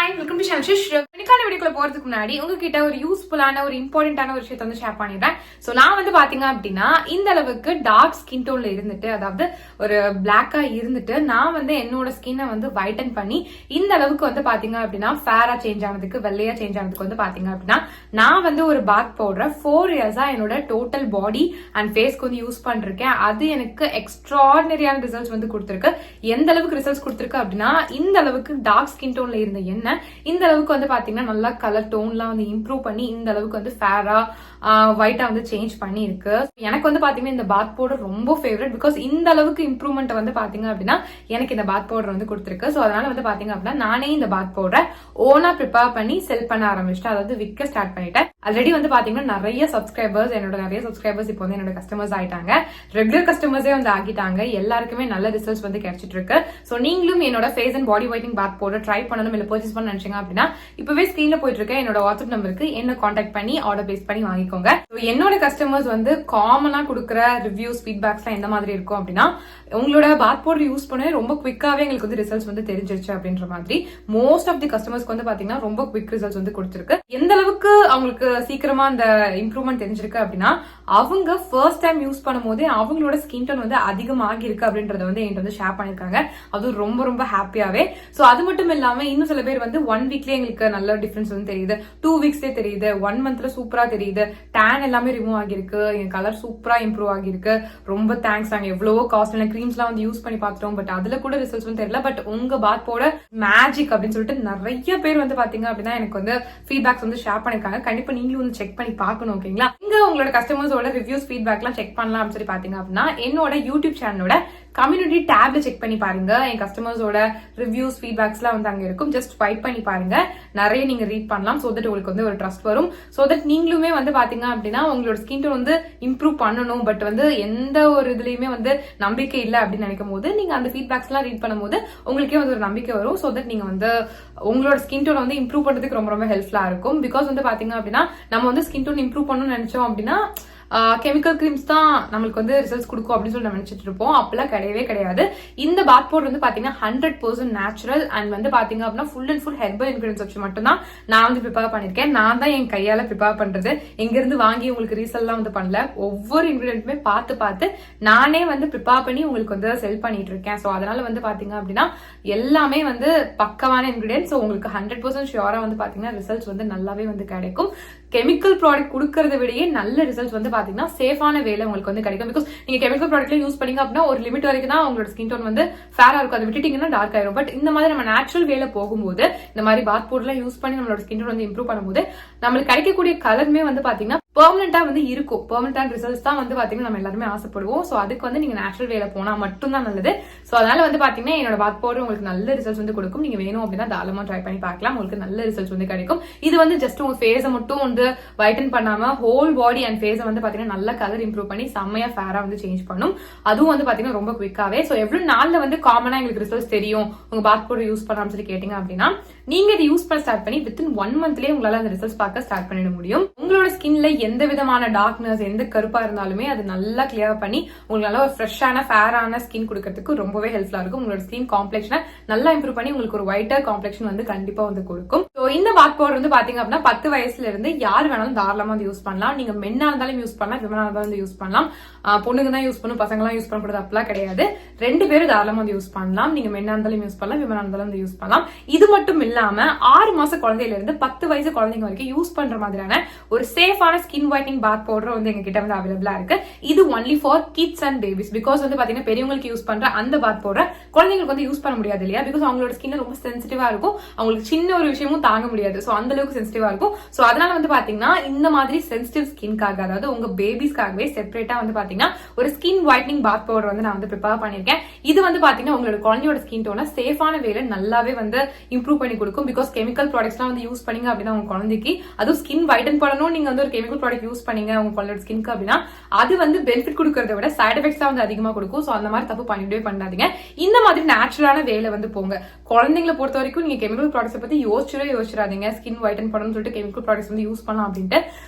Hi welcome to ஷான்ஷிஷ். இன்னைக்கான வீடியோக்குள்ள போறதுக்கு முன்னாடி உங்ககிட்ட ஒரு யூஸ்ஃபுல்லான ஒரு இம்பார்ட்டன்டான ஒரு விஷயத்தை வந்து ஷேர் பண்ணிடுறேன். சோ நான் வந்து பாத்தீங்க அப்படின்னா இந்த அளவுக்கு டார்க் ஸ்கின் டோன்ல இருந்துட்டு, அதாவது ஒரு பிளாக்கா இருந்துட்டு நான் வந்து என்னோட ஸ்கின்னை வந்து வைட்டன் பண்ணி இந்த அளவுக்கு வந்து பாத்தீங்க அப்படின்னா ஃபேரா சேஞ்ச் ஆனதுக்கு, வெள்ளையா சேஞ்ச் ஆனதுக்கு வந்து பாத்தீங்க அப்படின்னா நான் வந்து ஒரு பாத் பவுடர் 4 இயர்ஸா என்னோட டோட்டல் பாடி அண்ட் ஃபேஸ்க்கு வந்து யூஸ் பண்ணிருக்கேன். அது எனக்கு எக்ஸ்ட்ராடினரியான ரிசல்ட்ஸ் வந்து கொடுத்துருக்கு. எந்த அளவுக்கு ரிசல்ட்ஸ் கொடுத்துருக்கு அப்படின்னா, இந்த அளவுக்கு டார்க் ஸ்கின் டோன்ல இருந்த என்ன இந்த அளவுக்கு வந்து பாத்தீங்கன்னா நல்லா கலர் டோன்லாம் வந்து இம்ப்ரூவ் பண்ணி இந்த அளவுக்கு வந்து ஃபேரா ஒயிட்டா வந்து சேஞ்ச் பண்ணி இருக்கு. எனக்கு வந்து பாத்தீங்கன்னா இந்த பாத் பவுடர் ரொம்ப ஃபேவரட். பிகாஸ் இந்த அளவுக்கு இம்ப்ரூவ்மெண்ட் வந்து பாத்தீங்க அப்படின்னா எனக்கு இந்த பாத் பவுடர் வந்து கொடுத்துருக்கு. சோ அதனால வந்து பாத்தீங்க அப்படின்னா நானே இந்த பாத் பவுடர் ஓனா ப்ரிப்பேர் பண்ணி செல் பண்ண ஆரம்பிச்சிட்டேன். அதாவது விற்க ஸ்டார்ட் பண்ணிட்டேன். ஆல்ரெடி வந்து பாத்தீங்கன்னா நிறைய சப்ஸ்கிரைபர்ஸ் இப்போ வந்து என்னோட கஸ்டமர்ஸ் ஆயிட்டாங்க. ரெகுலர் கஸ்டமர்ஸே வந்து ஆகிட்டாங்க. எல்லாருக்குமே நல்ல ரிசல்ட்ஸ் வந்து கிடைச்சிட்டு இருக்கு. சோ நீங்களும் என்னோட face and body whitening bath powder try பண்ணணும் இல்ல பர்ச்சேஸ் பண்ண நினைச்சீங்க அப்படின்னா இப்பவே ஸ்கிரீன்ல போயிட்டு இருக்க என்னோட வாட்ஸ்அப் நம்பருக்கு என்ன கான்டாக்ட் பண்ணி ஆர்டர் பேஸ் பண்ணி வாங்கிக்கோங்க. என்னோட கஸ்டமர்ஸ் வந்து காமனா கொடுக்குற ரிவ்யூஸ் ஃபீட்பேக்ஸ் எந்த மாதிரி இருக்கும் அப்படின்னா, உங்களோட பாத் பவுடர் யூஸ் பண்ண ரொம்ப குவிக்காவே எங்களுக்கு வந்து ரிசல்ட்ஸ் வந்து தெரிஞ்சிருச்சு அப்படின்ற மாதிரி. மோஸ்ட் ஆஃப் தி கஸ்டமர்ஸ்க்கு வந்து பாத்தீங்கன்னா ரொம்ப குவிக் ரிசல்ட்ஸ் வந்து கொடுத்திருக்கு. எந்த அளவுக்கு அவங்களுக்கு சீக்கிரமா அந்த இம்ப்ரூவ்மெண்ட் தெரிஞ்சிருக்கு அப்படின்னா, அவங்க ஃபர்ஸ்ட் டைம் யூஸ் பண்ணும் போதே அவங்களோட ஸ்கின் டோன் வந்து அதிகமாகி இருக்கு அப்படின்றத வந்து என்கிட்ட வந்து ஷேர் பண்ணிருக்காங்க. அது ரொம்ப ரொம்ப ஹாப்பியாவே. சோ அது மட்டும் இல்லாம இன்னும் சில பேர் வந்து 1 வீக்லயே எங்களுக்கு நல்ல டிஃபரன்ஸ் வந்து தெரியுது, 2 வீக்ஸ்லயே தெரியுது, 1 மந்த்ல சூப்பரா தெரியுது, டேன் எல்லாமே ரிமூவ் ஆகிருக்கு, என் கலர் சூப்பரா இம்ப்ரூவ் ஆகிருக்கு, ரொம்ப தேங்க்ஸ். நாங்க எவ்வளவோ காஸ்ட்லியான கிரீம்ஸ் எல்லாம் வந்து யூஸ் பண்ணி பார்த்துட்டோம், பட் அதுல கூட ரிசல்ட்ஸ் வந்து தெரியல. பட் உங்க பாத் பவுடர் மேஜிக் அப்படின்னு சொல்லிட்டு நிறைய பேர் வந்து பாத்தீங்க அப்படின்னா எனக்கு வந்து ஃபீட்பேக்ஸ் வந்து ஷேர் பண்ணிருக்காங்க. கண்டிப்பா நீங்களும் வந்து செக் பண்ணி பார்க்கணும். ஓகேங்களா? இங்க உங்களோட கஸ்டமர்ஸோட ரிவ்யூஸ் ஃபீட்பேக் எல்லாம் செக் பண்ணலாம் அப்படின்னு சொல்லி பாத்தீங்க அப்படின்னா என்னோட யூடியூப் சேனலோட கம்யூனிட்டி டேப்ல செக் பண்ணி பாருங்க. என் கஸ்டமர்ஸோட ரிவ்யூஸ் ஃபீட்பேக்ஸ் எல்லாம் வந்து அங்க இருக்கும். ஜஸ்ட் ஸ்வைப் பண்ணி பாருங்க. நிறைய நீங்க ரீட் பண்ணலாம். சோ தட் உங்களுக்கு வந்து ஒரு ட்ரஸ்ட் வரும். சோ தட் நீங்களுமே வந்து பாத்தீங்க அப்படின்னா உங்களோட ஸ்கின் டோன் வந்து இம்ப்ரூவ் பண்ணணும், பட் வந்து எந்த ஒரு இதுலயுமே வந்து நம்பிக்கை இல்லை அப்படின்னு நினைக்கும் போது நீங்க அந்த ஃபீட்பேக்ஸ் எல்லாம் ரீட் பண்ணும்போது உங்களுக்கே வந்து ஒரு நம்பிக்கை வரும். சோ தட் நீங்க வந்து உங்களோட ஸ்கின் டோன் வந்து இம்ப்ரூவ் பண்றதுக்கு ரொம்ப ரொம்ப ஹெல்ப்ஃபுல்லா இருக்கும். பிகாஸ் வந்து பாத்தீங்க அப்படின்னா நம்ம வந்து ஸ்கின் டோன் இம்ப்ரூவ் பண்ணணும்னு நினைச்சோம் அப்படின்னா கெமிக்கல் கிரீம்ஸ் தான் நம்மளுக்கு வந்து ரிசல்ட்ஸ் கொடுக்கும் அப்படின்னு சொல்லி நம்ம நினைச்சிட்டு இருப்போம். அப்பெல்லாம் கிடையவே கிடையாது. இந்த பாத் பவுடர் வந்து பாத்தீங்கன்னா 100% நேச்சுரல் அண்ட் வந்து பாத்தீங்க அப்படின்னா full and full herbal ingredients வச்சு மட்டும் தான் நான் வந்து ப்ரிப்பேர் பண்ணிருக்கேன். நான் தான் என் கையால ப்ரிப்பேர் பண்றது. எங்க இருந்து வாங்கி உங்களுக்கு ரீசெல்லாம் வந்து பண்ணல. ஒவ்வொரு இன்கிரிடியன்ட்டுமே பார்த்து நானே வந்து ப்ரிப்பேர் பண்ணி உங்களுக்கு வந்து செல் பண்ணிட்டு இருக்கேன். சோ அதனால வந்து பாத்தீங்க அப்படின்னா எல்லாமே வந்து பக்கமான இன்கிரிடியன்ஸ். ஸோ உங்களுக்கு 100% ஷியோரா வந்து பாத்தீங்கன்னா ரிசல்ட்ஸ் வந்து நல்லாவே வந்து கிடைக்கும். கெமிக்கல் ப்ராடக்ட் கொடுக்கறத விடையே நல்ல ரிசல்ட்ஸ் வந்து பாத்தீங்கன்னா சேஃபான வேலை உங்களுக்கு வந்து கிடைக்கும். பிகாஸ் நீங்க கெமிக்கல் ப்ராடக்ட்ல யூஸ் பண்ணீங்க அப்படின்னா ஒரு லிமிட் வரைக்கும் தான் உங்களோட ஸ்கின் டோன் வந்து ஃபேரா இருக்கும். அதை விட்டுட்டீங்கன்னா டார்க் ஆயிரும். பட் இந்த மாதிரி நம்ம நேச்சுரல் வேலை போகும்போது இந்த மாதிரி பாத் பவுடர்லாம் யூஸ் பண்ணி நம்மளோட ஸ்கின் டோன் வந்து இம்ப்ரூவ் பண்ணும்போது நம்மளுக்கு கிடைக்கக்கூடிய கலருமே வந்து பாத்தீங்கன்னா பெர்மனண்டா வந்து இருக்கும். பெர்மனன்டான ரிசல்ட்ஸ் தான் வந்து பாத்தீங்கன்னா நம்ம எல்லாருமே ஆசைப்படுவோம். சோ அதுக்கு வந்து நீங்க நேச்சுரல் வேலை போனா மட்டும் தான் நல்லது. சோ அதனால வந்து பாத்தீங்கன்னா என்னோட பாத் பவுடர் உங்களுக்கு நல்ல ரிசல்ட்ஸ் வந்து கொடுக்கும். நீங்க வேணும் அப்படின்னா தாராளமா ட்ரை பண்ணி பார்க்கலாம். உங்களுக்கு நல்ல ரிசல்ட்ஸ் வந்து கிடைக்கும். இது வந்து ஜஸ்ட் உங்க ஃபேஸை மட்டும் வந்து வைட்டன் பண்ணாம ஹோல் பாடி அண்ட் ஃபேஸை வந்து பாத்தீங்கன்னா நல்ல கலர் இம்ப்ரூவ் பண்ணி செம்மையா ஃபேரா வந்து சேஞ்ச் பண்ணும். அதுவும் வந்து பாத்தீங்கன்னா ரொம்ப குவிக்காவே. சோ எவ்வளவு நாள்ல வந்து காமனா எங்களுக்கு ரிசல்ட்ஸ் தெரியும் உங்க பாத் பவுடர் யூஸ் பண்ணாம சொல்லி கேட்டீங்க அப்படின்னா, நீங்க இதை யூஸ் பண்ண ஸ்டார்ட் பண்ணி வித்தின் 1 மந்த்லயே உங்களால அந்த ரிசல்ட்ஸ் பார்க்க ஸ்டார்ட் பண்ணிட முடியும். உங்களோட ஸ்கின்ல எந்த விதமான டார்க்னஸ் எந்த கருப்பா இருந்தாலுமே அது நல்லா கிளியர் பண்ணி உங்களுக்கு ஒரு ஃப்ரெஷ்ஷான ஃபேரான ஸ்கின் கொடுக்கறதுக்கு ரொம்பவே ஹெல்ப்ஃபுல்லா இருக்கும். உங்களோட ஸ்கின் காம்ப்ளெக்ஷனை நல்லா இம்ப்ரூவ் பண்ணி உங்களுக்கு ஒரு ஒயிட்டர் காம்ப்ளெக்ஷன் வந்து கண்டிப்பா வந்து கொடுக்கும். ஸோ இந்த பாத் பவுடர் வந்து பாத்தீங்க அப்படின்னா 10 வயசுல இருந்து யார் வேணாலும் தாராளமா வந்து யூஸ் பண்ணலாம். நீங்க மென்னா இருந்தாலும் யூஸ் பண்ணலாம், விமனா இருந்தாலும் வந்து யூஸ் பண்ணலாம். பொண்ணுங்க தான் யூஸ் பண்ணும், பசங்க எல்லாம் யூஸ் பண்ணக்கூடாது அப்படிலாம் கிடையாது. 2 பேரும் தாராளமா வந்து யூஸ் பண்ணலாம். நீங்க மென்னா இருந்தாலும் யூஸ் பண்ணலாம், விமனா இருந்தாலும் வந்து யூஸ் பண்ணலாம். இது மட்டும் இல்லாம 6 மாச குழந்தையில இருந்து 10 வயசு குழந்தைங்க வரைக்கும் யூஸ் பண்ற மாதிரியான ஒரு சேஃபான ஸ்கின் ஒயிட்னிங் பாத் பவுடர் வந்து எங்க கிட்ட வந்து அவைலபிளா இருக்கு. இது only for kids and babies. Because வந்து பாத்தீங்கன்னா பெரியவங்களுக்கு யூஸ் பண்ற அந்த பாத் பவுடர் குழந்தைங்களுக்கு வந்து யூஸ் பண்ண முடியாது இல்லையா? பிகாஸ் அவங்களோட ஸ்கின் ரொம்ப சென்சிட்டிவா இருக்கும். அவங்களுக்கு சின்ன ஒரு விஷயமும் தாங்க முடியாது. சோ அந்த அளவுக்கு சென்சிட்டிவா இருக்கும். சோ அதனால வந்து பாத்தீங்கன்னா இந்த மாதிரி சென்சிட்டிவ் ஸ்கின்காக, அதாவது உங்க பேபிஸ்க்காகவே செப்பரேட்டா வந்து பாத்தீங்கன்னா ஒரு ஸ்கின் ஒயிட்னிங் பாத் பவுடர் வந்து நான் வந்து ப்ரிப்பேர் பண்ணிருக்கேன். இது வந்து பாத்தீங்கன்னா உங்களோட குழந்தையோட ஸ்கின் டோனை சேஃபான வேலை நல்லாவே வந்து இம்ப்ரூவ் பண்ணி கொடுக்கும். பிகாஸ் கெமிக்கல் ப்ராடக்ட்ஸ் எல்லாம் வந்து யூஸ் பண்ணீங்க அப்படின்னா உங்க குழந்தைக்கு அதுவும் ஸ்கின் வைட்டன் பண்ணணும் நீங்க வந்து ஒரு கெமிக்கல் ப்ராடக்ட் யூஸ் பண்ணீங்க உங்க குழந்தையோட ஸ்கின்க்கு அப்படின்னா அது வந்து பெனிஃபிட் கொடுக்கறத விட சைட் எஃபெக்ட்ஸ் தான் வந்து அதிகமா கொடுக்கும். சோ அந்த மாதிரி தப்பு பண்ணிட்டே பண்ணாதீங்க. இந்த மாதிரி நேச்சுரலான வேலை வந்து போங்க. குழந்தைங்களை பொறுத்த வரைக்கும் நீங்க கெமிக்கல் ப்ராடக்ட்ஸ் பத்தி யோசிச்சிடாதீங்க. ஸ்கின் ஒயிட்டன் பண்ணணும்னு சொல்லிட்டு கெமிக்கல் ப்ராடக்ட்ஸ் வந்து யூஸ் பண்ணலாம் அப்படின்ட்டு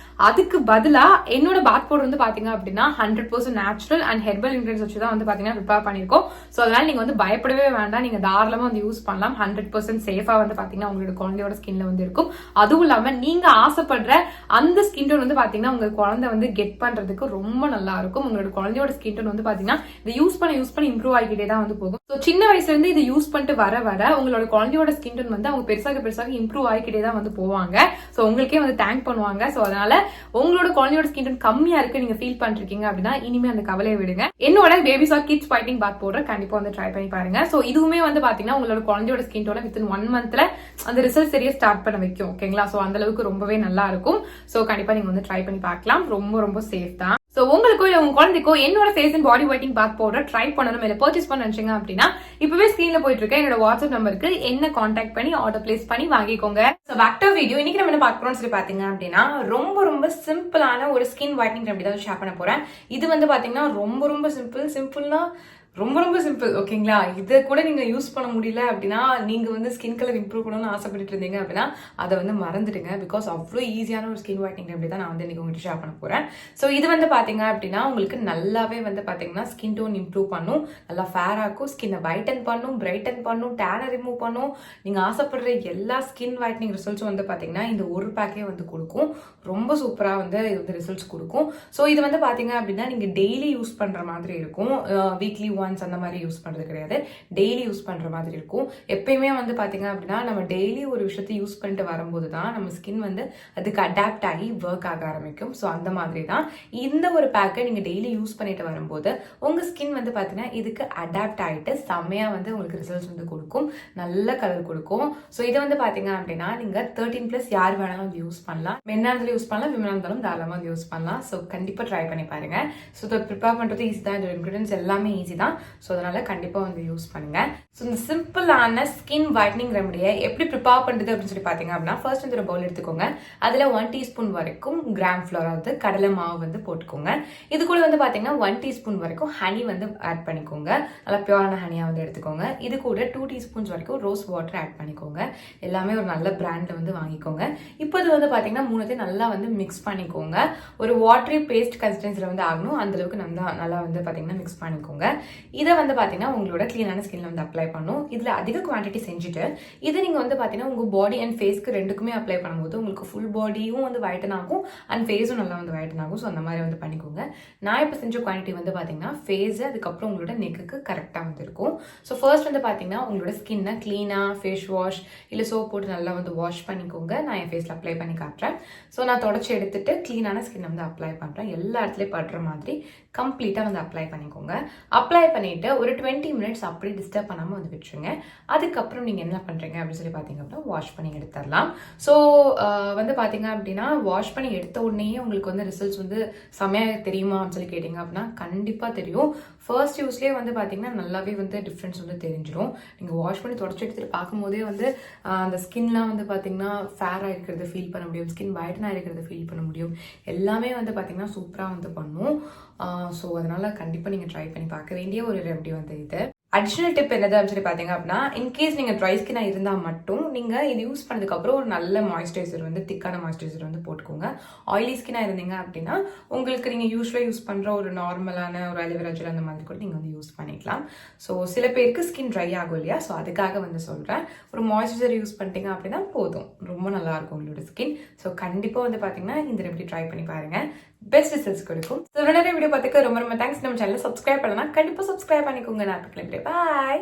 அதுக்கு பதிலா என்னோட பாத் பவுடர் வந்து பாத்தீங்க அப்படின்னா 100% நேச்சுரல் அண்ட் ஹெர்பல் இன்கிரியன்ஸ் வச்சு தான் வந்து பாத்தீங்கன்னா ப்ரிப்பேர் பண்ணிருக்கோம். சோ அதனால நீங்க வந்து பயப்படவே வேண்டாம், நீங்க தாராளமா வந்து யூஸ் பண்ணலாம். 100% சேஃபா வந்து பாத்தீங்கன்னா உங்களோட குழந்தையோட ஸ்கின்ல வந்து இருக்கும். அதுவும் இல்லாம நீங்க ஆசைப்படுற அந்த ஸ்கின் டோன் வந்து பாத்தீங்கன்னா உங்க குழந்தை வந்து கெட் பண்றதுக்கு ரொம்ப நல்லா இருக்கும். உங்களோட குழந்தையோட ஸ்கின் டோன் வந்து பாத்தீங்கன்னா இதை யூஸ் பண்ண இம்ப்ரூவ் ஆகிக்கிட்டே தான் வந்து போகும். ஸோ சின்ன வயசுல இருந்து இதை யூஸ் பண்ணிட்டு வர உங்களோட குழந்தையோட ஸ்கின் டோன் வந்து அவங்க பெருசாக இம்ப்ரூவ் ஆகிக்கிட்டே தான் வந்து போவாங்க. ஸோ உங்களுக்கே வந்து தேங்க் பண்ணுவாங்க. ஸோ அதனால உங்களோட குழந்தையோட ஸ்கின் டோன் கம்மியா இருக்கு நீங்க ஃபீல் பண்ணிருக்கீங்க அப்படின்னா இனிமே அந்த கவலையை விடுங்க. என்னோட பேபிஸ் ஆர் கிட்ஸ் ஃபைட்டிங் பாத் பவுடர் கண்டிப்பா வந்து ட்ரை பண்ணி பாருங்க. ஸோ இதுவுமே வந்து பாத்தீங்கன்னா உங்களோட குழந்தையோட ஸ்கின் டோனை வித்தின் 1 மந்த்ல அந்த ரிசல்ட் சரியா ஸ்டார்ட் பண்ண வைக்கும். ஓகேங்களா? ஸோ அந்த அளவுக்கு ரொம்பவே நல்லா இருக்கும். ஸோ கண்டிப்பா நீங்க வந்து ட்ரை பண்ணி பார்க்கலாம். ரொம்ப ரொம்ப சேஃப் தான். சோ உங்களுக்கோ இல்ல உங்க குழந்தைக்கோ என்னோட face and body whitening bath powder try பண்ணணும் இல்ல பர்ச்சேஸ் பண்ண நினைச்சீங்க அப்படின்னா இப்பவே ஸ்கிரீன்ல போயிட்டு இருக்க என்னோட வாட்ஸ்அப் நம்பருக்கு என்ன கான்டாக்ட் பண்ணி ஆர்டர் பிளேஸ் பண்ணி வாங்கிக்கோங்க. So back to video. இன்னைக்கு நம்ம என்ன பார்க்கறோம்னு சொல்லி பாத்தீங்க அப்படின்னா ரொம்ப ரொம்ப சிம்பிளான ஒரு ஸ்கின் ஒயிட்னிங் ரெமெடி தான் ஷேர் பண்ண போறேன். இது வந்து பாத்தீங்கன்னா ரொம்ப ரொம்ப சிம்பிள்னா ரொம்ப ரொம்ப சிம்பிள். ஓகேங்களா? இதை கூட நீங்க யூஸ் பண்ண முடியல அப்படின்னா நீங்க வந்து ஸ்கின் கலர் இம்ப்ரூவ் பண்ணணும்னு ஆசைப்பட்டு இருந்தீங்க அப்படின்னா அதை வந்து மறந்துடுங்க. பிகாஸ் அவ்வளோ ஈஸியான ஒரு ஸ்கின் ஒயிட்னிங் ரெமெடி தான் நான் வந்து இன்னைக்கு உங்ககிட்ட ஷேர் பண்ண போறேன். ஸோ இது வந்து பாத்தீங்க அப்படின்னா உங்களுக்கு நல்லாவே வந்து பாத்தீங்கன்னா ஸ்கின் டோன் இம்ப்ரூவ் பண்ணும், நல்லா ஃபேர் ஆக்கும், ஸ்கின்னை வைட்டன் பண்ணும், பிரைட்டன் பண்ணும், டேனை ரிமூவ் பண்ணும். நீங்க ஆசைப்படுற எல்லா ஸ்கின் ஒயிட்னிங் ரிசல்ட்ஸும் வந்து பாத்தீங்கன்னா இந்த ஒரு பேக்கே வந்து கொடுக்கும். ரொம்ப சூப்பரா வந்து இது வந்து ரிசல்ட்ஸ் கொடுக்கும். ஸோ இது வந்து பாத்தீங்க அப்படின்னா நீங்க டெய்லி யூஸ் பண்ற மாதிரி இருக்கும். வீக்லி ஒன்ஸ் அந்த மாதிரி யூஸ் பண்றது கிடையாது, டெய்லி யூஸ் பண்ற மாதிரி இருக்கும். எப்பயுமே வந்து பாத்தீங்க அப்படின்னா நம்ம டெய்லி ஒரு விஷயத்தை யூஸ் பண்ணிட்டு வரும்போது தான் நம்ம ஸ்கின் வந்து அதுக்கு அடாப்ட் ஆகி ஒர்க் ஆக ஆரம்பிக்கும். ஸோ அந்த மாதிரி தான் இந்த ஒரு பேக்கை நீங்க டெய்லி யூஸ் பண்ணிட்டு வரும்போது உங்க ஸ்கின் வந்து பாத்தீங்கன்னா இதுக்கு அடாப்ட் ஆகிட்டு செம்மையா வந்து உங்களுக்கு ரிசல்ட்ஸ் வந்து கொடுக்கும், நல்ல கலர் கொடுக்கும். ஸோ இதை வந்து பாத்தீங்க அப்படின்னா நீங்க 13+ யார் வேணாலும் வந்து யூஸ் பண்ணலாம், மென்னா இருந்தாலும் யூஸ் பண்ணலாம், விமனா இருந்தாலும் தாராளமா வந்து யூஸ் பண்ணலாம். ஸோ கண்டிப்பா ட்ரை பண்ணி பாருங்க. ஸோ இதை ப்ரிப்பேர் பண்றது ஈஸி தான், இந்த இன்கிரிடியன்ஸ் எல்லாமே ஈஸி தான். ஸோ அதனால கண்டிப்பா வந்து யூஸ் பண்ணுங்க. ஸோ இந்த சிம்பிளான ஸ்கின் ஒயிட்னிங் ரெமடியை எப்படி ப்ரிப்பேர் பண்றது அப்படின்னு சொல்லி பாத்தீங்க அப்படின்னா ஃபர்ஸ்ட் வந்து ஒரு பவுல் எடுத்துக்கோங்க. அதுல 1 டீஸ்பூன் வரைக்கும் கிராம் ஃப்ளோர் அதாவது கடலை மாவு வந்து போட்டுக்கோங்க. இது கூட வந்து பாத்தீங்கன்னா 1 டீஸ்பூன் வரைக்கும் ஹனி வந்து ஆட் பண்ணிக்கோங்க. நல்லா பியூரான ஹனியா வந்து எடுத்துக்கோங்க. இது கூட 2 டீஸ்பூன்ஸ் வரைக்கும் ரோஸ் வாட்டர் ஆட் பண்ணிக்கோங்க. எல்லாமே ஒரு நல்ல பிராண்ட்ல வந்து வாங்கிக்கோங்க. இப்போ இது வந்து பாத்தீங்கன்னா மூணுத்தையும் நல்லா வந்து மிக்ஸ் பண்ணிக்கோங்க. ஒரு வாட்டரி பேஸ்ட் கன்சிஸ்டன்சில வந்து ஆகணும், அந்த அளவுக்கு நல்லா வந்து பாத்தீங்கன்னா மிக்ஸ் பண்ணிக்கோங்க. இதை வந்து பாத்தீங்கன்னா உங்களோட கிளீனான ஸ்கின்ல வந்து அப்ளை பண்ணும். இதுல அதிக குவான்டிட்டி செஞ்சுட்டு இதை நீங்க வந்து பாத்தீங்கன்னா உங்க பாடி அண்ட் ஃபேஸ்க்கு ரெண்டுக்குமே அப்ளை பண்ணும்போது உங்களுக்கு ஃபுல் பாடியும் வந்து வைட்டன் ஆகும் அண்ட் ஃபேஸும் நல்லா வந்து வைட்டன் ஆகும். ஸோ அந்த மாதிரி வந்து பண்ணிக்கோங்க. நான் இப்போ செஞ்ச குவான்டிட்டி வந்து பாத்தீங்கன்னா ஃபேஸ் அதுக்கப்புறம் உங்களோட நெக்குக்கு கரெக்டா வந்து இருக்கும். ஸோ ஃபர்ஸ்ட் வந்து பாத்தீங்கன்னா உங்களோட ஸ்கின்னை கிளீனா ஃபேஸ் வாஷ் இல்ல சோப் போட்டு நல்லா வந்து வாஷ் பண்ணிக்கோங்க. நான் என் ஃபேஸ்ல அப்ளை பண்ணி காட்டுறேன். ஸோ நான் தொடச்சி எடுத்துட்டு கிளீனான ஸ்கின் வந்து அப்ளை பண்றேன். எல்லா இடத்துலயும் படுற மாதிரி கம்ப்ளீட்டா வந்து அப்ளை பண்ணிக்கோங்க. அப்ளை பண்ணிட்டு ஒரு 20 மினிட்ஸ் அப்படி டிஸ்டர்ப் பண்ணாம வந்து விட்டுருங்க. அதுக்கப்புறம் நீங்க என்ன பண்றீங்க அப்படின்னு சொல்லி பாத்தீங்க அப்படின்னா வாஷ் பண்ணி எடுத்துடலாம். ஸோ வந்து பாத்தீங்க அப்படின்னா வாஷ் பண்ணி எடுத்த உடனே உங்களுக்கு வந்து ரிசல்ட்ஸ் வந்து செமையா தெரியுமா அப்படின்னு சொல்லி கேட்டீங்க அப்படின்னா கண்டிப்பா தெரியும். ஃபர்ஸ்ட் யூஸ்லேயே வந்து பாத்தீங்கன்னா நல்லாவே வந்து டிஃப்ரென்ஸ் வந்து தெரிஞ்சிடும். நீங்க வாஷ் பண்ணி தொடச்சி எடுத்துட்டு பார்க்கும்போதே வந்து அந்த ஸ்கின்லாம் வந்து பாத்தீங்கன்னா ஃபேரா இருக்கிறத ஃபீல் பண்ண முடியும், ஸ்கின் வைட்டனா இருக்கிறத ஃபீல் பண்ண முடியும். எல்லாமே வந்து பாத்தீங்கன்னா சூப்பரா வந்து பண்ணும். ஸோ அதனால கண்டிப்பா நீங்க ட்ரை பண்ணி பார்க்க வேண்டிய ஒரு ரெமெடி வந்து இது. அடிஷனல் டிப் என்னது அப்படின்னு சொல்லி பாத்தீங்க அப்படின்னா இன்கேஸ் நீங்க ட்ரை ஸ்கின்னா இருந்தா மட்டும் நீங்க இது யூஸ் பண்ணதுக்கு அப்புறம் ஒரு நல்ல மாய்ஸ்சரைசர் வந்து திக்கான மாய்ஸ்சரைசர் வந்து போட்டுக்கோங்க. ஆயிலி ஸ்கின்னா இருந்தீங்க அப்படின்னா உங்களுக்கு நீங்க யூஸ்வலா யூஸ் பண்ற ஒரு நார்மலான ஒரு அலோவேரா ஜெல் அந்த மாதிரி கூட நீங்க வந்து யூஸ் பண்ணிக்கலாம். ஸோ சில பேருக்கு ஸ்கின் ட்ரை ஆகும் இல்லையா, ஸோ அதுக்காக வந்து சொல்றேன். ஒரு மாய்ஸ்சரைசர் யூஸ் பண்ணிட்டீங்க அப்படின்னா போதும், ரொம்ப நல்லா இருக்கும் உங்களோட ஸ்கின். ஸோ கண்டிப்பா வந்து பாத்தீங்கன்னா இந்த ரெமெடி ட்ரை பண்ணி பாருங்க, பெஸ்ட் ரிசல்ட்ஸ் கொடுக்கும். ஸோ நிறைய வீடியோ பார்த்துக்க ரொம்ப ரொம்ப தேங்க்ஸ். நம்ம சேனல் சப்ஸ்கிரைப் பண்ணலாம், கண்டிப்பா சப்ஸ்கிரைப் பண்ணிக்கோங்க. நான் பாய்.